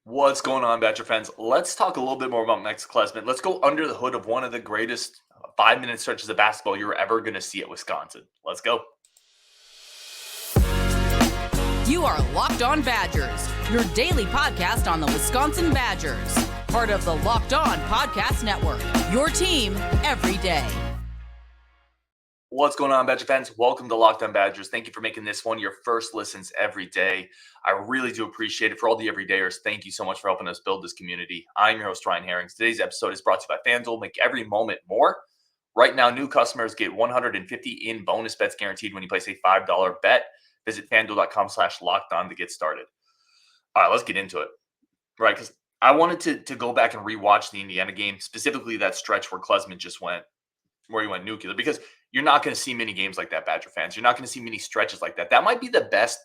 What's going on, Badger fans? Let's talk a little bit more about Max Klesmit. Let's go under the hood of one of the greatest 5-minute stretches of basketball you're ever going to see at Wisconsin. Let's go. You are Locked On Badgers, your daily podcast on the Wisconsin Badgers. Part of the Locked On Podcast Network, your team every day. What's going on, Badger fans? Welcome to Locked On Badgers. Thank you for making this one your first listens every day. I really do appreciate it. For all the everydayers, thank you so much for helping us build this community. I'm your host, Ryan Herrings. Today's episode is brought to you by FanDuel. Make every moment more. Right now, new customers get 150 in bonus bets guaranteed when you place a $5 bet. Visit FanDuel.com/lockedon to get started. All right, let's get into it. Right, because I wanted to go back and rewatch the Indiana game, specifically that stretch where Klesmit just went, where he went nuclear, because you're not going to see many games like that, Badger fans. You're not going to see many stretches like that. That might be the best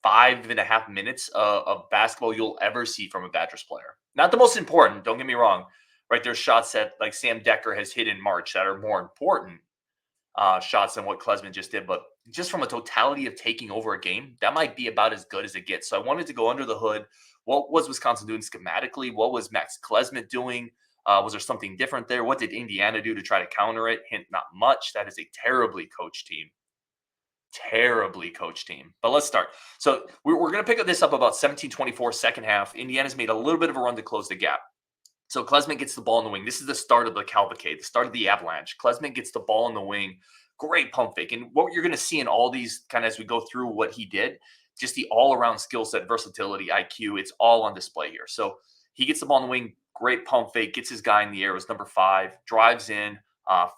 5.5 minutes of basketball you'll ever see from a Badgers player. Not the most important, don't get me wrong. Right, there's shots that like Sam Decker has hit in March that are more important shots than what Klesmit just did. But just from a totality of taking over a game, that might be about as good as it gets. So I wanted to go under the hood. What was Wisconsin doing schematically? What was Max Klesmit doing? Was there something different there? What did Indiana do to try to counter it? Hint, not much. That is a terribly coached team. Terribly coached team. But let's start. So we're going to pick this up about 17-24 second half. Indiana's made a little bit of a run to close the gap. So Klesmit gets the ball in the wing. This is the start of the cavalcade, the start of the avalanche. Klesmit gets the ball in the wing. Great pump fake. And what you're going to see in all these kind of as we go through what he did, just the all-around skill set, versatility, IQ, it's all on display here. So he gets the ball in the wing. Great pump fake, gets his guy in the air. It was number 5, drives in,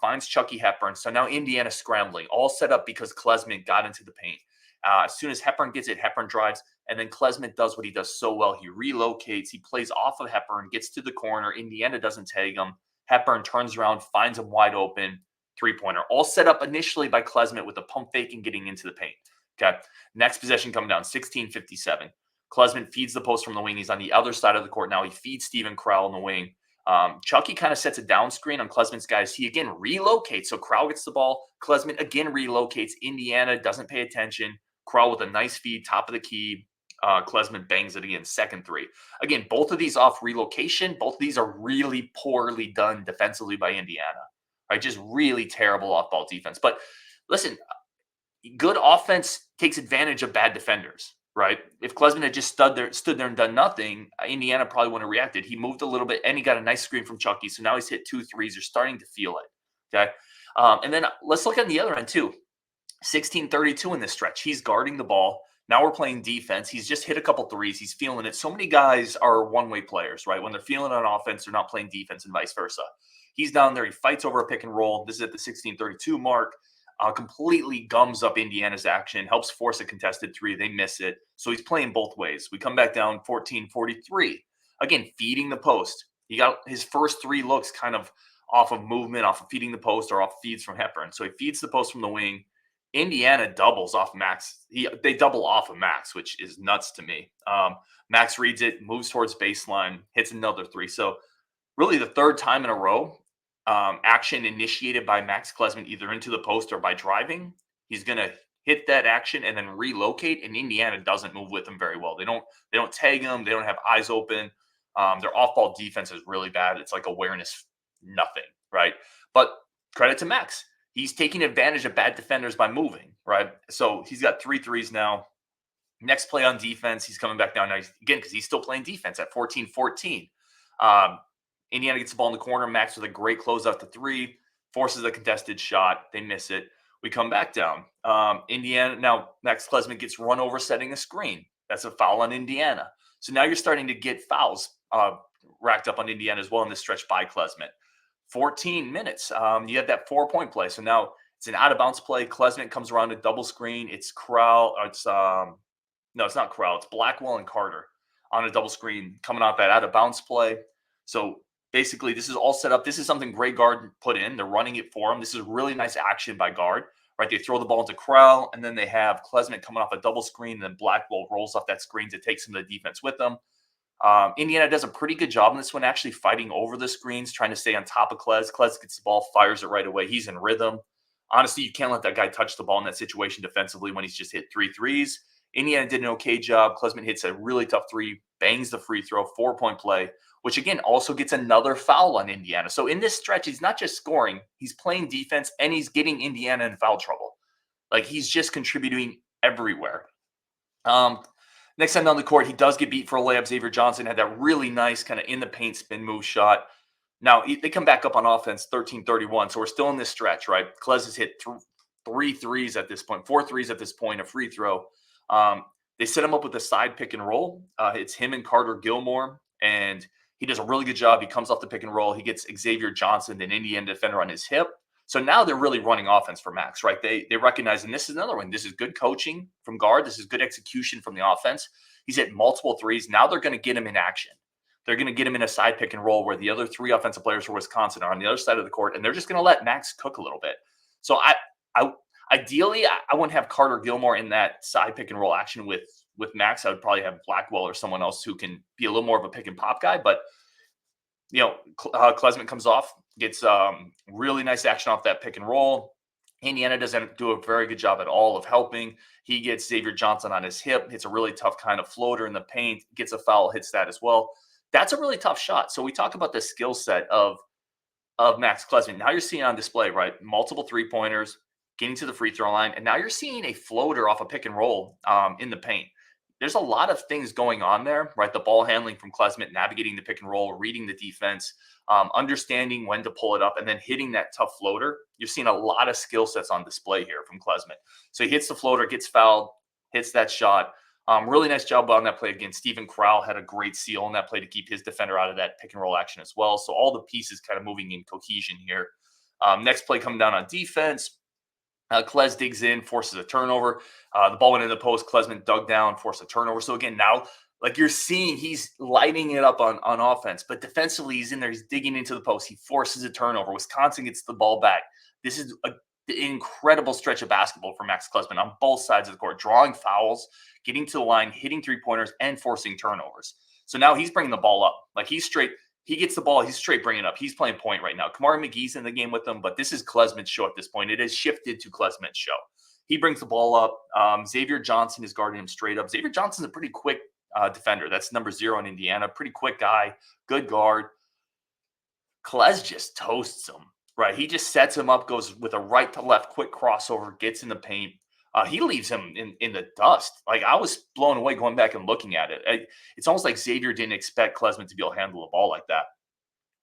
finds Chucky Hepburn. So now Indiana scrambling, all set up because Klesmit got into the paint. As soon as Hepburn gets it, Hepburn drives, and then Klesmit does what he does so well. He relocates, he plays off of Hepburn, gets to the corner. Indiana doesn't tag him. Hepburn turns around, finds him wide open, three-pointer. All set up initially by Klesmit with a pump fake and getting into the paint. Okay, next possession coming down, 16-57. Klesmit feeds the post from the wing. He's on the other side of the court now. He feeds Steven Crowell in the wing. Chucky kind of sets a down screen on Klesmit's guys. He again relocates. So Crowell gets the ball. Klesmit again relocates. Indiana doesn't pay attention. Crowell with a nice feed, top of the key. Klesmit bangs it again, second three. Again, both of these off relocation. Both of these are really poorly done defensively by Indiana. Right, just really terrible off-ball defense. But listen, good offense takes advantage of bad defenders. Right? If Klesmit had just stood there and done nothing, Indiana probably wouldn't have reacted. He moved a little bit, and he got a nice screen from Chucky. So now he's hit 2 threes. You're starting to feel it. Okay? And then let's look at the other end, too. 16-32 in this stretch. He's guarding the ball. Now we're playing defense. He's just hit a couple threes. He's feeling it. So many guys are one-way players, right? When they're feeling it on offense, they're not playing defense and vice versa. He's down there. He fights over a pick and roll. This is at the 16-32 mark. Completely gums up Indiana's action, helps force a contested three. They miss it. So he's playing both ways. We come back down 14-43. Again, feeding the post. He got his first 3 looks kind of off of movement, off of feeding the post, or off feeds from Hepburn. So he feeds the post from the wing. Indiana doubles off Max. They double off of Max, which is nuts to me. Max reads it, moves towards baseline, hits another 3. So really the third time in a row, action initiated by Max Klesmit either into the post or by driving. He's going to hit that action and then relocate, and Indiana doesn't move with him very well. They don't tag him. They don't have eyes open. Their off-ball defense is really bad. It's like awareness, nothing, right? But credit to Max. He's taking advantage of bad defenders by moving, right? So he's got 3 threes now. Next play on defense, he's coming back down now again because he's still playing defense at 14-14. Indiana gets the ball in the corner. Max with a great closeout to 3, forces a contested shot. They miss it. We come back down. Indiana, now Max Klesmit gets run over setting a screen. That's a foul on Indiana. So now you're starting to get fouls racked up on Indiana as well in this stretch by Klesmit. 14 minutes. You have that 4-point play. So now it's an out-of-bounds play. Klesmit comes around a double screen. It's Crowell. It's not Crowell. It's Blackwell and Carter on a double screen coming off that out-of-bounds play. So basically, this is all set up. This is something Greg Gard put in. They're running it for him. This is really nice action by Gard. Right? They throw the ball into Crowell, and then they have Klesmit coming off a double screen, and then Blackwell rolls off that screen to take some of the defense with them. Indiana does a pretty good job in this one, actually fighting over the screens, trying to stay on top of Kles. Kles gets the ball, fires it right away. He's in rhythm. Honestly, you can't let that guy touch the ball in that situation defensively when he's just hit 3 threes. Indiana did an okay job. Klesmit hits a really tough 3, bangs the free throw, 4-point play, which again also gets another foul on Indiana. So in this stretch, he's not just scoring, he's playing defense and he's getting Indiana in foul trouble. Like he's just contributing everywhere. Next time on the court, he does get beat for a layup. Xavier Johnson had that really nice kind of in the paint spin move shot. Now they come back up on offense 13-31. So we're still in this stretch, right? Klez has hit 3 threes at this point, 4 threes at this point, a free throw. They set him up with a side pick and roll. It's him and Carter Gilmore, and he does a really good job. He comes off the pick and roll. He gets Xavier Johnson, an Indiana defender, on his hip. So now they're really running offense for Max, right? They recognize, and this is another one. This is good coaching from Gard. This is good execution from the offense. He's hit multiple threes. Now they're going to get him in action. They're going to get him in a side pick and roll where the other 3 offensive players for Wisconsin are on the other side of the court, and they're just going to let Max cook a little bit. So ideally, I wouldn't have Carter Gilmore in that side pick and roll action with Max. I would probably have Blackwell or someone else who can be a little more of a pick and pop guy. But Klesmit comes off, gets really nice action off that pick and roll. Indiana doesn't do a very good job at all of helping. He gets Xavier Johnson on his hip, hits a really tough kind of floater in the paint, gets a foul, hits that as well. That's a really tough shot. So we talk about the skill set of Max Klesmit. Now you're seeing on display, right? Multiple 3-pointers, getting to the free throw line, and now you're seeing a floater off a pick and roll in the paint. There's a lot of things going on there, right? The ball handling from Klesmit, navigating the pick and roll, reading the defense, understanding when to pull it up, and then hitting that tough floater. You're seeing a lot of skill sets on display here from Klesmit. So he hits the floater, gets fouled, hits that shot. Really nice job on that play again. Stephen Crowell had a great seal on that play to keep his defender out of that pick and roll action as well. So all the pieces kind of moving in cohesion here. Next play coming down on defense. Klez digs in, forces a turnover. The ball went in the post. Klesmit dug down, forced a turnover. So again, now like you're seeing, he's lighting it up on offense, but defensively he's in there. He's digging into the post. He forces a turnover. Wisconsin gets the ball back. This is an incredible stretch of basketball for Max Klesmit on both sides of the court, drawing fouls, getting to the line, hitting 3-pointers, and forcing turnovers. So now he's bringing the ball up. Like he's straight. He gets the ball. He's straight bringing it up. He's playing point right now. Kamari McGee's in the game with him, but this is Klesmit's show at this point. It has shifted to Klesmit's show. He brings the ball up. Xavier Johnson is guarding him straight up. Xavier Johnson's a pretty quick defender. That's number 0 in Indiana. Pretty quick guy. Good guard. Klez just toasts him, right? He just sets him up, goes with a right to left, quick crossover, gets in the paint. He leaves him in the dust. Like I was blown away going back and looking at it. It's almost like Xavier didn't expect Klesmit to be able to handle the ball like that.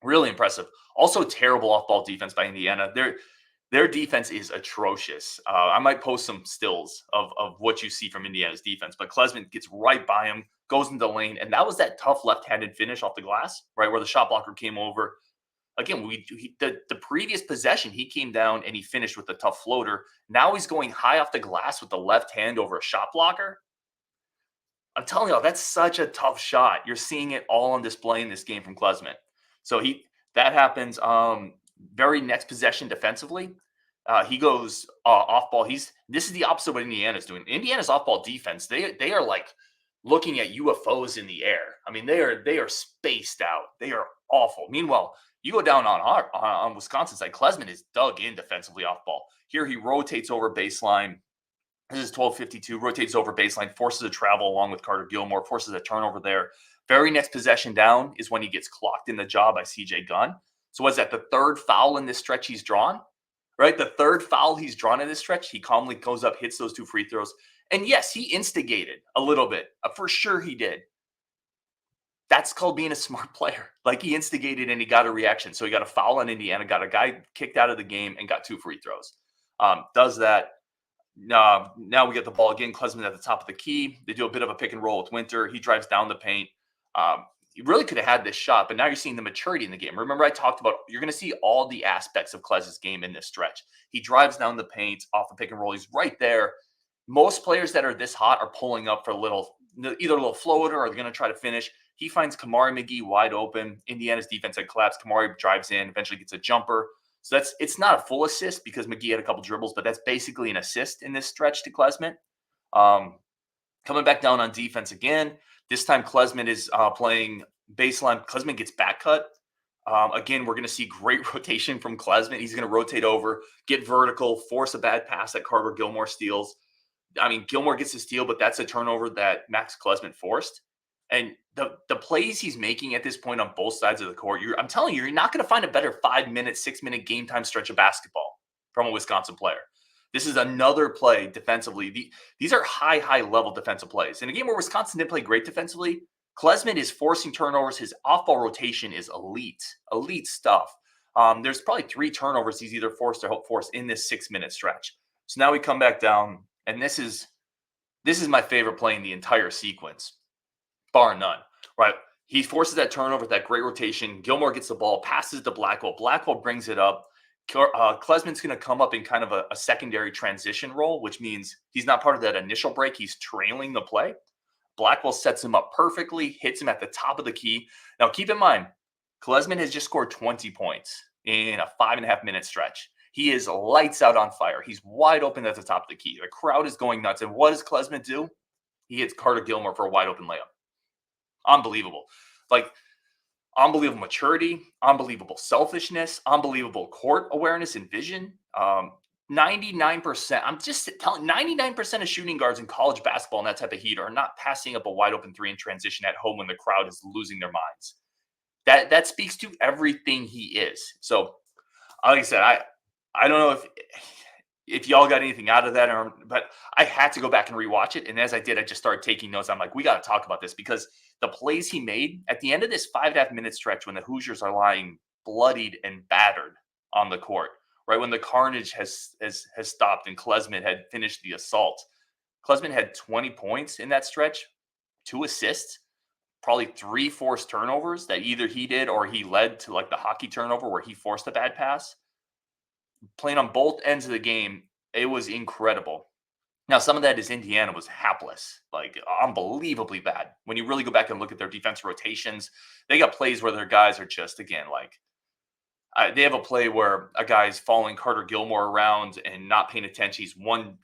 Really impressive. Also terrible off-ball defense by Indiana. Their defense is atrocious. I might post some stills of what you see from Indiana's defense, but Klesmit gets right by him, goes into the lane, and that was that tough left-handed finish off the glass, right, where the shot blocker came over. Again, the previous possession, he came down and he finished with a tough floater. Now he's going high off the glass with the left hand over a shot blocker. I'm telling you, that's such a tough shot. You're seeing it all on display in this game from Klesmit. So that happens. Very next possession defensively, he goes off ball. This is the opposite of what Indiana's doing. Indiana's off ball defense, they are like looking at UFOs in the air. I mean, they are spaced out. They are awful. Meanwhile, you go down on Wisconsin side, Klesmit is dug in defensively off ball. Here he rotates over baseline. This is 12:52, rotates over baseline, forces a travel along with Carter Gilmore, forces a turnover there. Very next possession down is when he gets clocked in the jaw by CJ Gunn. So what's that, the third foul in this stretch he's drawn? Right? The third foul he's drawn in this stretch. He calmly goes up, hits those 2 free throws. And yes, he instigated a little bit. For sure he did. That's called being a smart player. Like he instigated and he got a reaction. So he got a foul on Indiana, got a guy kicked out of the game and got 2 free throws. Does that. Now we get the ball again. Klesmit at the top of the key. They do a bit of a pick and roll with Winter. He drives down the paint. He really could have had this shot, but now you're seeing the maturity in the game. Remember I talked about you're going to see all the aspects of Kles's game in this stretch. He drives down the paint off the pick and roll. He's right there. Most players that are this hot are pulling up for either a little floater or they're going to try to finish. He finds Kamari McGee wide open. Indiana's defense had collapsed. Kamari drives in, eventually gets a jumper. So it's not a full assist because McGee had a couple dribbles, but that's basically an assist in this stretch to Klesmit. Coming back down on defense again. This time Klesmit is playing baseline. Klesmit gets back cut. Again, we're going to see great rotation from Klesmit. He's going to rotate over, get vertical, force a bad pass that Carter Gilmore steals. I mean, Gilmore gets a steal, but that's a turnover that Max Klesmit forced. And the plays he's making at this point on both sides of the court, I'm telling you, you're not going to find a better 5-minute, 6-minute game time stretch of basketball from a Wisconsin player. This is another play defensively. These are high level defensive plays. In a game where Wisconsin didn't play great defensively, Klesmit is forcing turnovers. His off-ball rotation is elite stuff. There's probably 3 turnovers he's either forced or helped force in this 6-minute stretch. So now we come back down, and this is my favorite play in the entire sequence, bar none, right? He forces that turnover, that great rotation. Gilmore gets the ball, passes to Blackwell. Blackwell brings it up. Klesmit's going to come up in kind of a secondary transition role, which means he's not part of that initial break. He's trailing the play. Blackwell sets him up perfectly, hits him at the top of the key. Now, keep in mind, Klesmit has just scored 20 points in a 5.5-minute stretch. He is lights out on fire. He's wide open at the top of the key. The crowd is going nuts. And what does Klesmit do? He hits Carter Gilmore for a wide open layup. Unbelievable. Unbelievable maturity, unbelievable selfishness, unbelievable court awareness and vision. 99%, I'm just telling 99% of shooting guards in college basketball and that type of heat are not passing up a wide open 3 in transition at home when the crowd is losing their minds. That speaks to everything he is. So, like I said, I don't know if y'all got anything out of that, but I had to go back and rewatch it. And as I did, I just started taking notes. I'm like, we got to talk about this because the plays he made at the end of this 5.5-minute stretch when the Hoosiers are lying bloodied and battered on the court, right? When the carnage has stopped and Klesmit had finished the assault. Klesmit had 20 points in that stretch, 2 assists, probably 3 forced turnovers that either he did or he led to, like the hockey turnover where he forced a bad pass. Playing on both ends of the game, it was incredible. Now, some of that is Indiana was hapless, like unbelievably bad. When you really go back and look at their defensive rotations, they got plays where their guys are just, again, like they have a play where a guy's following Carter Gilmore around and not paying attention.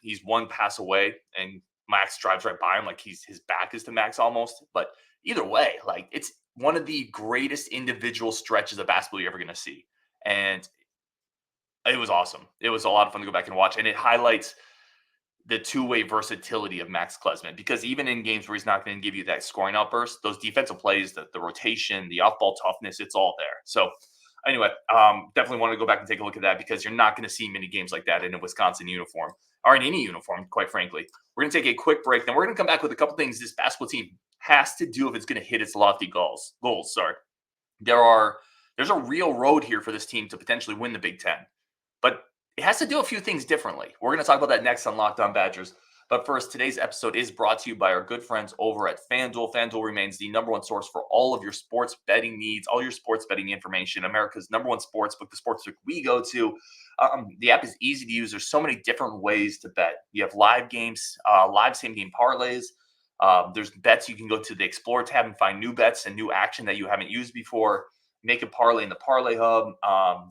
He's one pass away, and Max drives right by him, like his back is to Max almost. But either way, like it's one of the greatest individual stretches of basketball you're ever going to see, and it was awesome. It was a lot of fun to go back and watch, and it highlights the two-way versatility of Max Klesmit, because even in games where he's not going to give you that scoring outburst, those defensive plays, the rotation, the off-ball toughness, it's all there. So anyway, definitely want to go back and take a look at that because you're not going to see many games like that in a Wisconsin uniform or in any uniform, quite frankly. We're going to take a quick break. Then we're going to come back with a couple things this basketball team has to do if it's going to hit its lofty goals. There's a real road here for this team to potentially win the Big Ten, but it has to do a few things differently. We're going to talk about that next on Locked On Badgers. But first, today's episode is brought to you by our good friends over at FanDuel. FanDuel remains the number one source for all of your sports betting needs, all your sports betting information, America's number one sportsbook, the sportsbook we go to. The app is easy to use. There's so many different ways to bet. You have live games, live same-game parlays. There's bets you can go to the Explore tab and find new bets and new action that you haven't used before. Make a parlay in the Parlay Hub.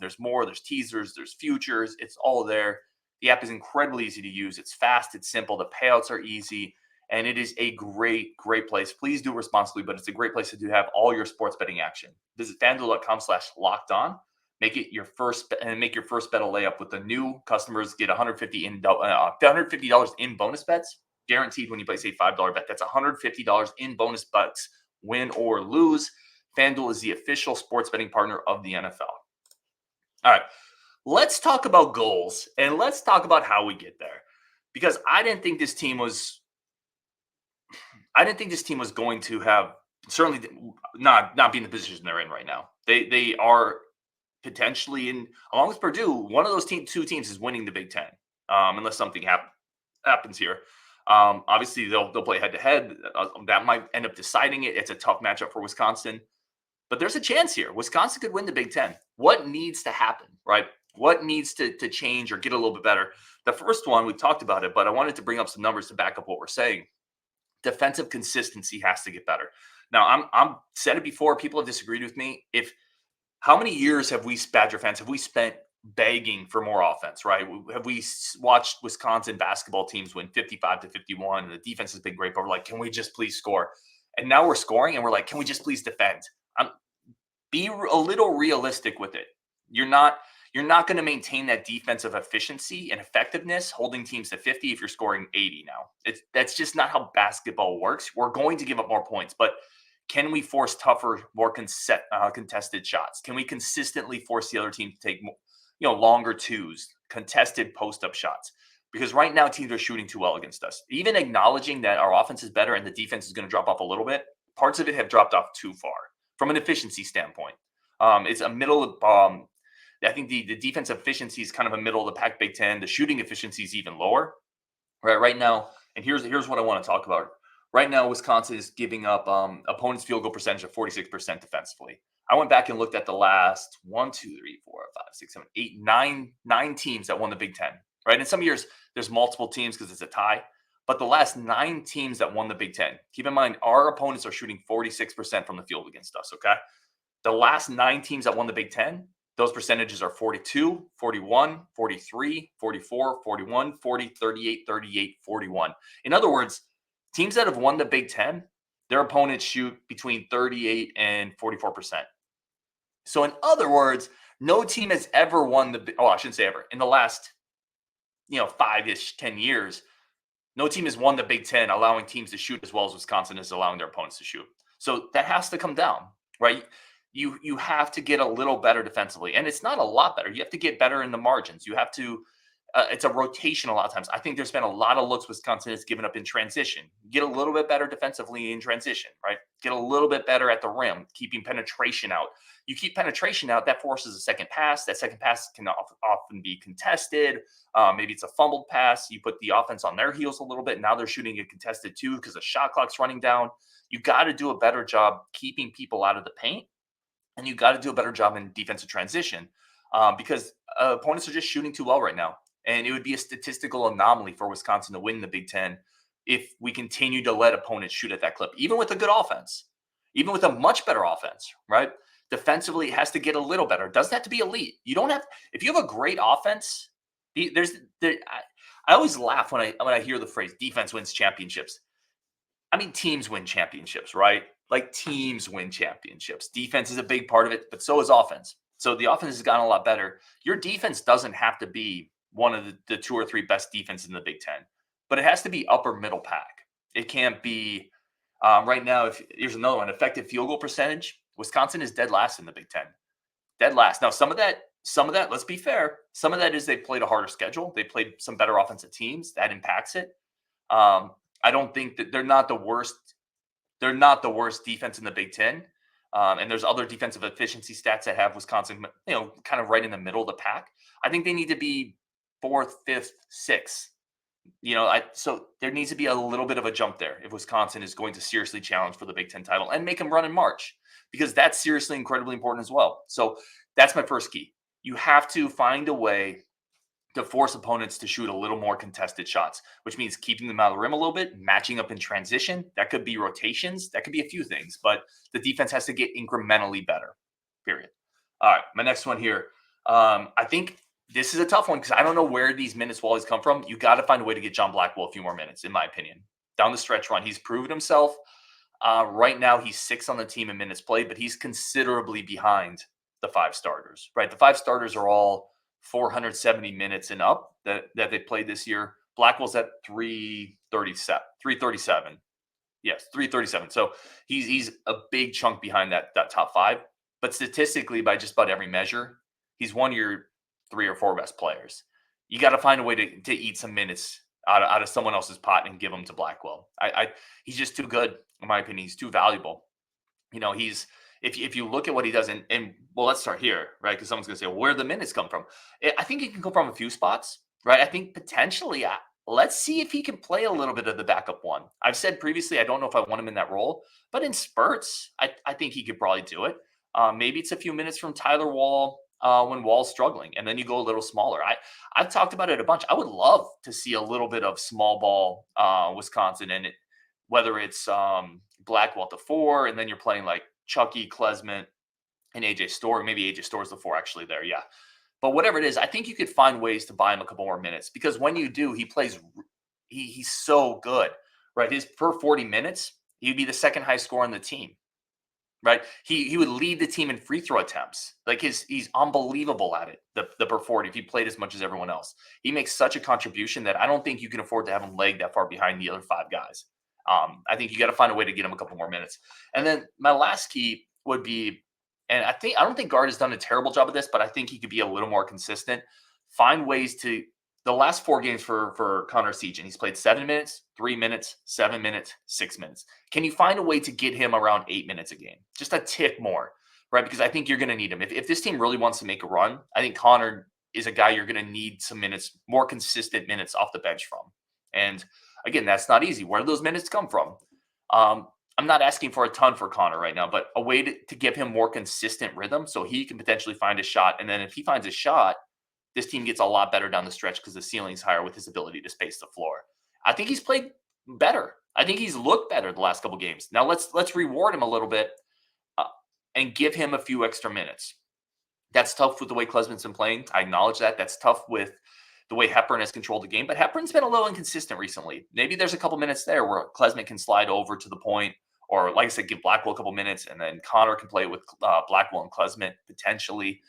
There's more. There's teasers. There's futures. It's all there. The app is incredibly easy to use. It's fast. It's simple. The payouts are easy. And it is a great place. Please do it responsibly, but it's a great place to have all your sports betting action. Visit FanDuel.com/lockedon. Make your first bet a layup with the new customers. Get $150 in bonus bets. Guaranteed when you place a $5 bet. That's $150 in bonus bets, win or lose. FanDuel is the official sports betting partner of the NFL. All right, let's talk about goals, and let's talk about how we get there. Because I didn't think this team was going to have, certainly not be in the position they're in right now. They are potentially in, along with Purdue, one of those two teams is winning the Big Ten, unless something happens here. Obviously, they'll play head-to-head. That might end up deciding it. It's a tough matchup for Wisconsin. But there's a chance here. Wisconsin could win the Big Ten. What needs to happen, right? What needs to change or get a little bit better? The first one, we talked about it, but I wanted to bring up some numbers to back up what we're saying. Defensive consistency has to get better. Now, I'm said it before. People have disagreed with me. How many years have we, Badger fans, spent begging for more offense, right? Have we watched Wisconsin basketball teams win 55-51, and the defense has been great, but we're like, can we just please score? And now we're scoring, and we're like, can we just please defend? Be a little realistic with it. You're not going to maintain that defensive efficiency and effectiveness holding teams to 50 if you're scoring 80 now. That's just not how basketball works. We're going to give up more points, but can we force tougher, more contested shots? Can we consistently force the other team to take longer twos, contested post-up shots? Because right now teams are shooting too well against us. Even acknowledging that our offense is better and the defense is going to drop off a little bit, parts of it have dropped off too far from an efficiency standpoint. It's a middle of I think the defensive efficiency is kind of a middle of the pack Big Ten. The shooting efficiency is even lower. Right now, and here's what I want to talk about. Right now, Wisconsin is giving up opponents' field goal percentage of 46% defensively. I went back and looked at the last 1, 2, 3, 4, 5, 6, 7, 8, 9 teams that won the Big Ten. Right, in some years there's multiple teams because it's a tie, but the last 9 teams that won the Big Ten. Keep in mind, our opponents are shooting 46% from the field against us. Okay, the last 9 teams that won the Big Ten, those percentages are 42, 41, 43, 44, 41, 40, 38, 38, 41. In other words, teams that have won the Big Ten, their opponents shoot between 38 and 44%. So in other words, no team has ever won I shouldn't say ever. In the last 5-ish, 10 years, no team has won the Big Ten allowing teams to shoot as well as Wisconsin is allowing their opponents to shoot. So that has to come down, right? You have to get a little better defensively. And it's not a lot better. You have to get better in the margins. You have to it's a rotation a lot of times. I think there's been a lot of looks Wisconsin has given up in transition. Get a little bit better defensively in transition, right? Get a little bit better at the rim, keeping penetration out. You keep penetration out, that forces a second pass. That second pass can often be contested. Maybe it's a fumbled pass. You put the offense on their heels a little bit. Now they're shooting a contested too because the shot clock's running down. You got to do a better job keeping people out of the paint. And you got to do a better job in defensive transition because opponents are just shooting too well right now. And it would be a statistical anomaly for Wisconsin to win the Big Ten if we continue to let opponents shoot at that clip, even with a good offense, even with a much better offense, right? Defensively, it has to get a little better. It doesn't have to be elite. You don't have, if you have a great offense, I always laugh when I hear the phrase defense wins championships. I mean, teams win championships, right? Like teams win championships. Defense is a big part of it, but so is offense. So the offense has gotten a lot better. Your defense doesn't have to be one of the 2 or 3 best defenses in the Big Ten, but it has to be upper middle pack. It can't be right now. Here's another one, effective field goal percentage. Wisconsin is dead last in the Big Ten, dead last. Now, some of that, let's be fair. Some of that is they played a harder schedule. They played some better offensive teams. That impacts it. I don't think that they're not the worst. They're not the worst defense in the Big Ten. And there's other defensive efficiency stats that have Wisconsin, kind of right in the middle of the pack. I think they need to be 4th, 5th, 6th. So there needs to be a little bit of a jump there if Wisconsin is going to seriously challenge for the Big Ten title and make them run in March, because that's seriously incredibly important as well. So that's my first key. You have to find a way to force opponents to shoot a little more contested shots, which means keeping them out of the rim a little bit, matching up in transition. That could be rotations. That could be a few things, but the defense has to get incrementally better, period. All right, my next one here. I think this is a tough one because I don't know where these minutes will always come from. You got to find a way to get John Blackwell a few more minutes, in my opinion. Down the stretch run, he's proven himself. Right now, he's 6th on the team in minutes played, but he's considerably behind the 5 starters, right? The 5 starters are all 470 minutes and up that they played this year. Blackwell's at 337. Yes, 337. So he's a big chunk behind that top 5. But statistically, by just about every measure, he's one of your 3 or 4 best players. You got to find a way to eat some minutes out of someone else's pot and give them to Blackwell. He's just too good, in my opinion. He's too valuable. If you look at what he does, and well, let's start here, right? Because someone's going to say, well, where do the minutes come from? I think it can come from a few spots, right? I think potentially, let's see if he can play a little bit of the backup one. I've said previously, I don't know if I want him in that role, but in spurts, I think he could probably do it. Maybe it's a few minutes from Tyler Wall when Wall's struggling, and then you go a little smaller. I've talked about it a bunch. I would love to see a little bit of small ball Wisconsin, and whether it's Blackwell at the 4, and then you're playing like Chucky, Klesmit, and AJ Storr. Maybe AJ Storr's the 4 actually there, yeah. But whatever it is, I think you could find ways to buy him a couple more minutes, because when you do, he's so good, right? His per 40 minutes, he'd be the 2nd highest scorer on the team, right? He would lead the team in free throw attempts. Like he's unbelievable at it, the per 40, if he played as much as everyone else. He makes such a contribution that I don't think you can afford to have him leg that far behind the other 5 guys. I think you got to find a way to get him a couple more minutes. And then my last key would be, and I don't think Gard has done a terrible job of this, but I think he could be a little more consistent. Find ways to the last 4 games for Connor Seagen, he's played 7 minutes, 3 minutes, 7 minutes, 6 minutes. Can you find a way to get him around 8 minutes a game? Just a tick more, right? Because I think you're going to need him. If this team really wants to make a run, I think Connor is a guy you're going to need some minutes, more consistent minutes off the bench from. And again, that's not easy. Where do those minutes come from? I'm not asking for a ton for Connor right now, but a way to give him more consistent rhythm so he can potentially find a shot. And then if he finds a shot, this team gets a lot better down the stretch because the ceiling's higher with his ability to space the floor. I think he's played better. I think he's looked better the last couple games. Now let's reward him a little bit and give him a few extra minutes. That's tough with the way Klesmit's been playing. I acknowledge that. That's tough with the way Hepburn has controlled the game. But Hepburn's been a little inconsistent recently. Maybe there's a couple minutes there where Klesmit can slide over to the point, or like I said, give Blackwell a couple minutes, and then Connor can play with Blackwell and Klesmit potentially.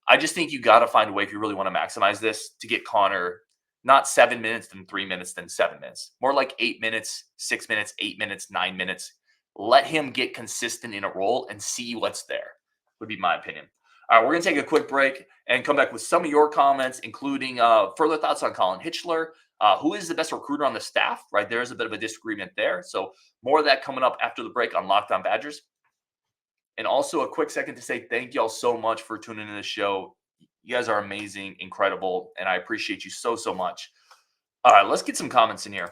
I just think you got to find a way if you really want to maximize this to get Connor not 7 minutes, then 3 minutes, then 7 minutes. More like 8 minutes, 6 minutes, 8 minutes, 9 minutes. Let him get consistent in a role and see what's there, would be my opinion. All right, we're going to take a quick break and come back with some of your comments, including further thoughts on Colin Hitchler. Who is the best recruiter on the staff, right? There is a bit of a disagreement there. So more of that coming up after the break on Locked On Badgers. And also a quick second to say thank y'all so much for tuning in to the show. You guys are amazing, incredible, and I appreciate you so, so much. All right, let's get some comments in here.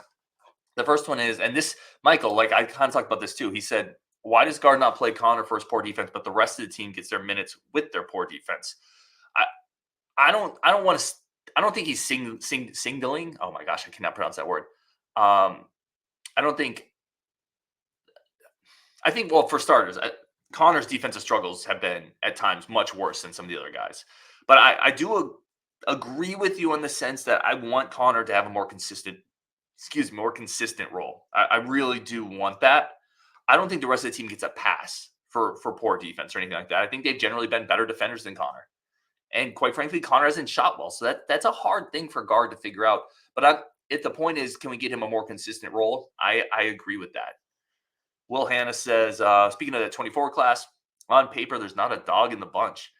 The first one is, and this, Michael, like I kind of talked about this too. He said, why does Gard not play Connor for his poor defense, but the rest of the team gets their minutes with their poor defense? I don't think he's signaling. Oh my gosh, I cannot pronounce that word. I think, well, for starters, Connor's defensive struggles have been at times much worse than some of the other guys. But I do agree with you in the sense that I want Connor to have a more consistent role. I really do want that. I don't think the rest of the team gets a pass for poor defense or anything like that. I think they've generally been better defenders than Connor. And quite frankly, Connor hasn't shot well. So that's a hard thing for Gard to figure out. But if the point is, can we get him a more consistent role? I agree with that. Will Hanna says, speaking of the 24 class, on paper, there's not a dog in the bunch.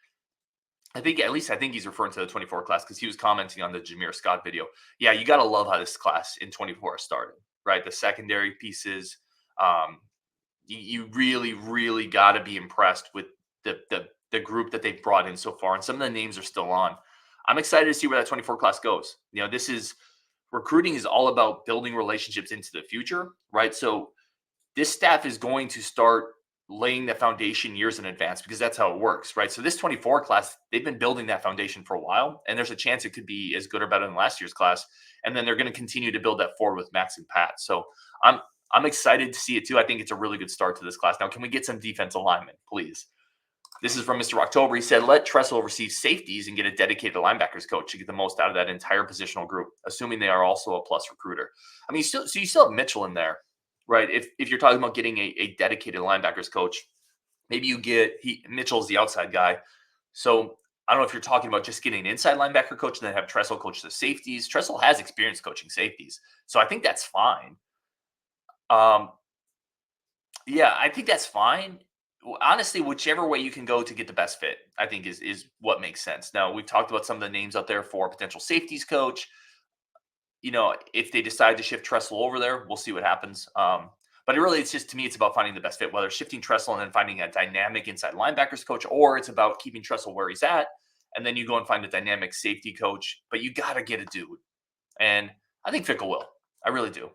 I think he's referring to the 24 class because he was commenting on the Jameer Scott video. Yeah, you got to love how this class in 24 started, right? The secondary pieces, you really, really got to be impressed with the group that they've brought in so far. And some of the names are still on. I'm excited to see where that 24 class goes. You know, recruiting is all about building relationships into the future, right? So this staff is going to start laying the foundation years in advance because that's how it works, right? So this 24 class, they've been building that foundation for a while, and there's a chance it could be as good or better than last year's class. And then they're going to continue to build that forward with Max and Pat. So I'm excited to see it too. I think it's a really good start to this class. Now, can we get some defense alignment, please? This is from Mr. October. He said, let Tressel receive safeties and get a dedicated linebackers coach to get the most out of that entire positional group, assuming they are also a plus recruiter. I mean, so you still have Mitchell in there, right? If you're talking about getting a dedicated linebackers coach, maybe you get Mitchell's the outside guy. So I don't know if you're talking about just getting an inside linebacker coach and then have Tressel coach the safeties. Tressel has experience coaching safeties, so I think that's fine. Yeah, I think that's fine. Honestly, whichever way you can go to get the best fit, I think is what makes sense. Now, we've talked about some of the names out there for potential safeties coach. You know, if they decide to shift Tressel over there, we'll see what happens. But it's just, to me, it's about finding the best fit, whether shifting Tressel and then finding a dynamic inside linebackers coach, or it's about keeping Tressel where he's at, and then you go and find a dynamic safety coach. But you got to get a dude. And I think Fickle will. I really do.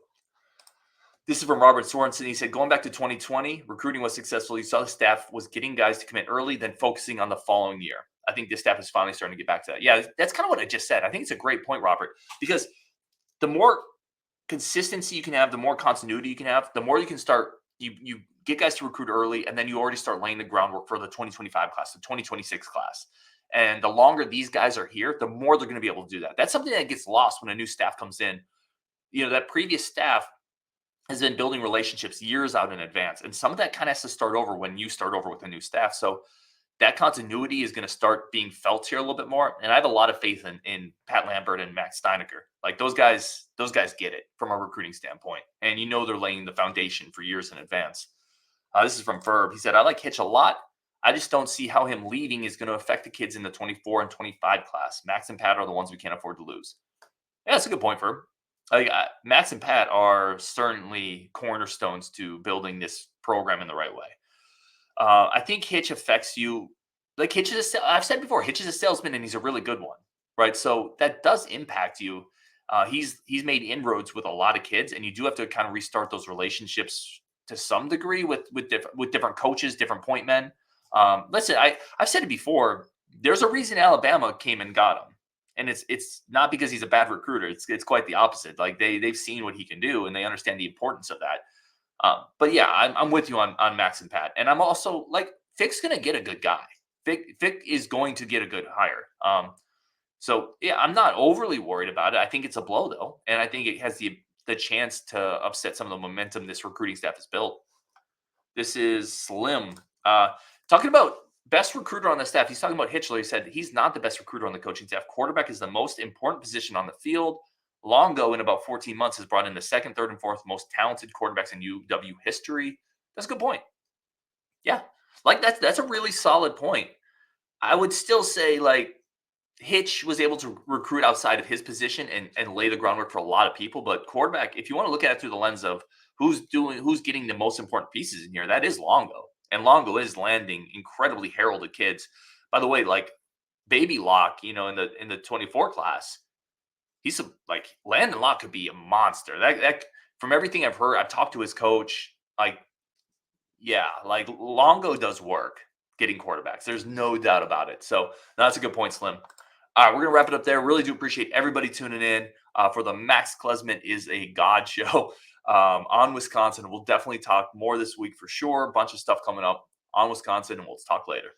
This is from Robert Sorensen. He said, going back to 2020, recruiting was successful. You saw the staff was getting guys to commit early, then focusing on the following year. I think this staff is finally starting to get back to that. Yeah, that's kind of what I just said. I think it's a great point, Robert, because the more consistency you can have, the more continuity you can have, the more you can start, you get guys to recruit early, and then you already start laying the groundwork for the 2025 class, the 2026 class. And the longer these guys are here, the more they're going to be able to do that. That's something that gets lost when a new staff comes in. You know, that previous staff has been building relationships years out in advance. And some of that kind of has to start over when you start over with a new staff. So that continuity is going to start being felt here a little bit more. And I have a lot of faith in Pat Lambert and Matt Steinecker. Like those guys get it from a recruiting standpoint. And they're laying the foundation for years in advance. This is from Ferb. He said, I like Hitch a lot. I just don't see how him leaving is going to affect the kids in the 24 and 25 class. Max and Pat are the ones we can't afford to lose. Yeah, that's a good point, Ferb. Like Max and Pat are certainly cornerstones to building this program in the right way. I think Hitch affects you. Like Hitch is I've said before, Hitch is a salesman and he's a really good one, right? So that does impact you. He's made inroads with a lot of kids, and you do have to kind of restart those relationships to some degree with different coaches, different point men. Listen, I've said it before. There's a reason Alabama came and got him, and it's not because he's a bad recruiter. It's quite the opposite. Like they've seen what he can do, and they understand the importance of that. But yeah, I'm with you on Max and Pat, and I'm also like Fick's gonna get a good guy. Fick is going to get a good hire. So yeah, I'm not overly worried about it. I think it's a blow though, and I think it has the chance to upset some of the momentum this recruiting staff has built. This is Slim talking about best recruiter on the staff. He's talking about Hitchler. He said he's not the best recruiter on the coaching staff. Quarterback is the most important position on the field. Longo, in about 14 months, has brought in the second, third, and fourth most talented quarterbacks in UW history. That's a good point. Yeah, like that's a really solid point. I would still say like Hitch was able to recruit outside of his position and lay the groundwork for a lot of people. But quarterback, if you want to look at it through the lens of who's getting the most important pieces in here, that is Longo. And Longo is landing incredibly heralded kids. By the way, like Baby Locke, in the 24 class, he's like Landon Locke could be a monster. That from everything I've heard, I've talked to his coach. Like, yeah, like Longo does work getting quarterbacks. There's no doubt about it. So that's a good point, Slim. All right, we're going to wrap it up there. Really do appreciate everybody tuning in for the Max Klesmit is a God show on Wisconsin. We'll definitely talk more this week for sure. A bunch of stuff coming up on Wisconsin, and we'll talk later.